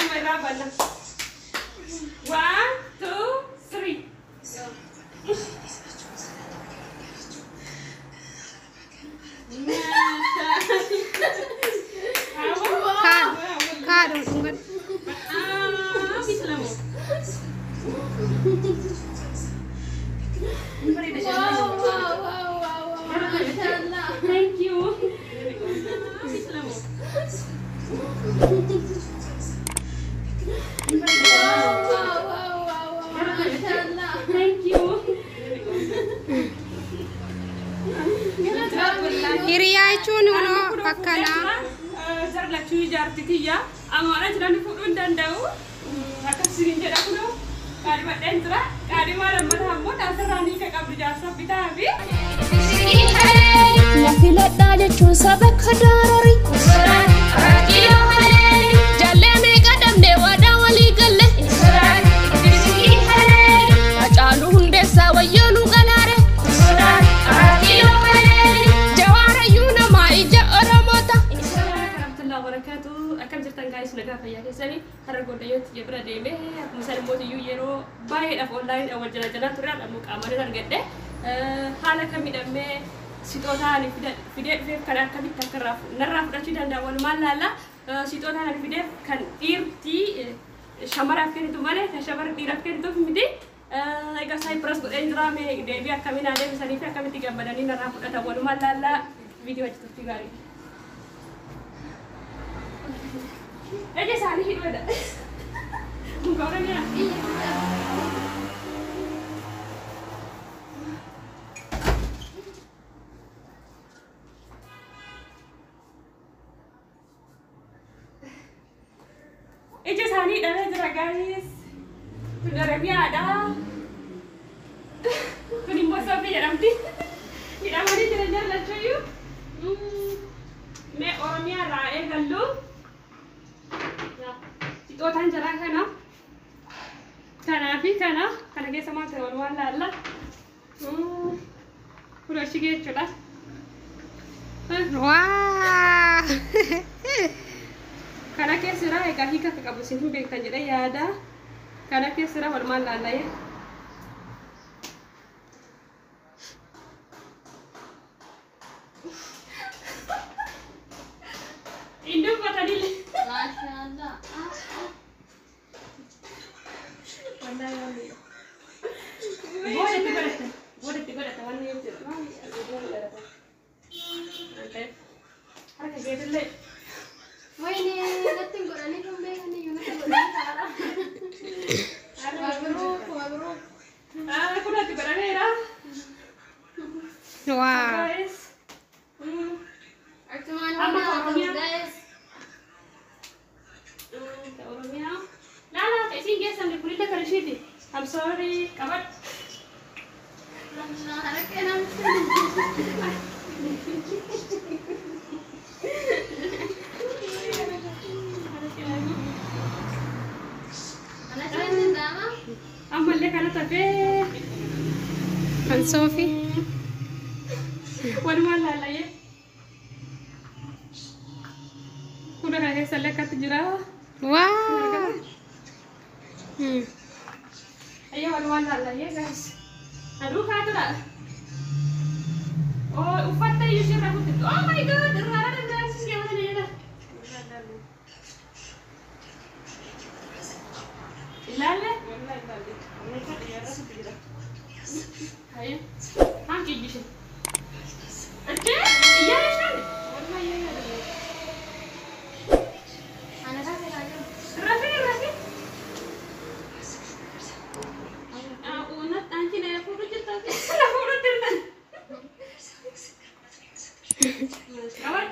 Amira bana. 1, 2, 3. Kado tunggu. Bisa lah mo. Thank you. Bisa lah mo. Thank you. Hiriyachuun ono akkana. Jarlachuu jaartitiyya. Amara jiran fuudhuu hin danda'u. Akkasiin jedha kunoo. Qaadhima dheentira. Qaadhima lammata ammoo taasirraanii ka qabdu jaarsa bitaa fi. Nafiladhaa jechuun saba kadaarari. Jallee meeqa dhabdee waadaa walii galle. Hacaaluu hundeessaa wayyoo nu galaare. Jawaarayyuu namaa ija Oromoota. Warahmatullahi wabarakatuh. Akkam jirtan guys, nagaa fayyaa keessanii har'a godhayyootti jebira deemee akkuma san mootiyyuu yeroo baay'eedhaaf online wal jala jala turre ammoo qaamaan argadhe haala kamiidhamee sixootaan fidee dhufeef kan akkamitti akka narraa fudhachuu danda'a walumaan laalla sixootaan fideef kan dhiirtii shamaraaf kennitu malee kan shamara dhiiraaf kennituuf miti. Egaa Cyprus godhee jira mee deebii akkamiin adeemsanii fi akkamitti gammadanii narraa fudhatan walumaan laalla viidiyoo achi turtii gaarii. Ella sani hidwada. Muka orang ni. Ella sani dah jera guys. Benar dia ada. Kuning bos apa ya nanti? Tidak mari jalan-jalan lah cuy. Me orangnya rae galu. Sixootaan jara kana kanaafi kana keessa maal ta'e walumaan laalla kun achi jechuudha. Wah. Kana keessira egaa hiika akka qabu isin hin beektan jedhee yaada. Kana keessira walumaan laalla yee. Indoo uffatanii Masyaallah. Boleh digodata wanni jechuudha. Maali asii godata. Harka kee dillee. Wayne natti godhanii kun beekanii yoo natti godhanii taara. Mabruk. Kun ati godhaneera. Wah. Guys. Actumaan Amma waan Oromiyaa. guys. Oromia. Lala, isin geessan kulilla kan ishiiti. I'm sorry. Qabat. Harka namatti. Anak saya ndama. Ammallee kana tafee. Kan Sofi. Walumaan laalayee. Kuda kana keessallee akkatti jira. Wah. Ayo walumaan laalayee guys. Aduu kaatudha. Oh, uffatta iyyuu ishirra kutti. Oh my god, irraa danda'anis gabatanii jedha. Ilaalle? Ayo. Hanqi ijjishe. Ajjee? Iyyaara ishaani? Walumaa iyyaara. Anak saya kayu. Rafi. Unat anchi na puro jita. Na puro jita. Kawan.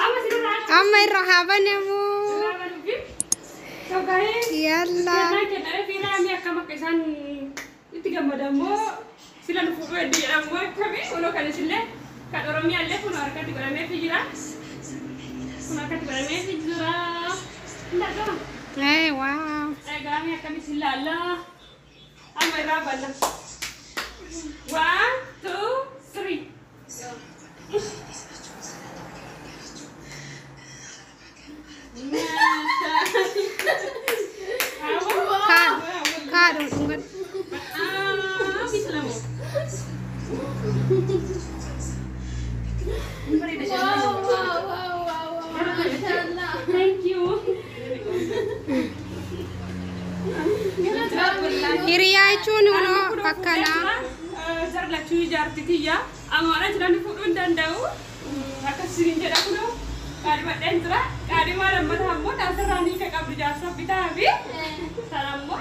Ama sila na. Amma irra habanamu. So guys. Yalla. Kita pira mi akka makkisan itti gammadamoo sila nu fuudhuu eddi jedhamu akkami unoo kan isillee kan Oromiyaallee kun harkatti godhameefii jira. Kun harkatti godhameefii jira. Hin argama. Hey, wow. Kami akan silala. Amma irraa banna. 1, 2, 3. Thank you. Hiriyaa jechuun akkana. Jar lachuu ijaarti tiyya. Amaana jiran fuudhuu hin danda'u. Akkasiin jedha kunoo. Qaadhimmadheen jira. Qaadhimaa lammataa immoo taasirraa ni qabdu jaarsa bitaa fi sana immoo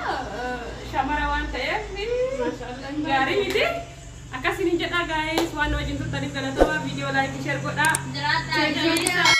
shamara waan ta'eef gaarii miti. Akkasiin jedha gaa'ees waan wajjin turtaniif galatoomaa viidiyoo laayikii sheer godhaa.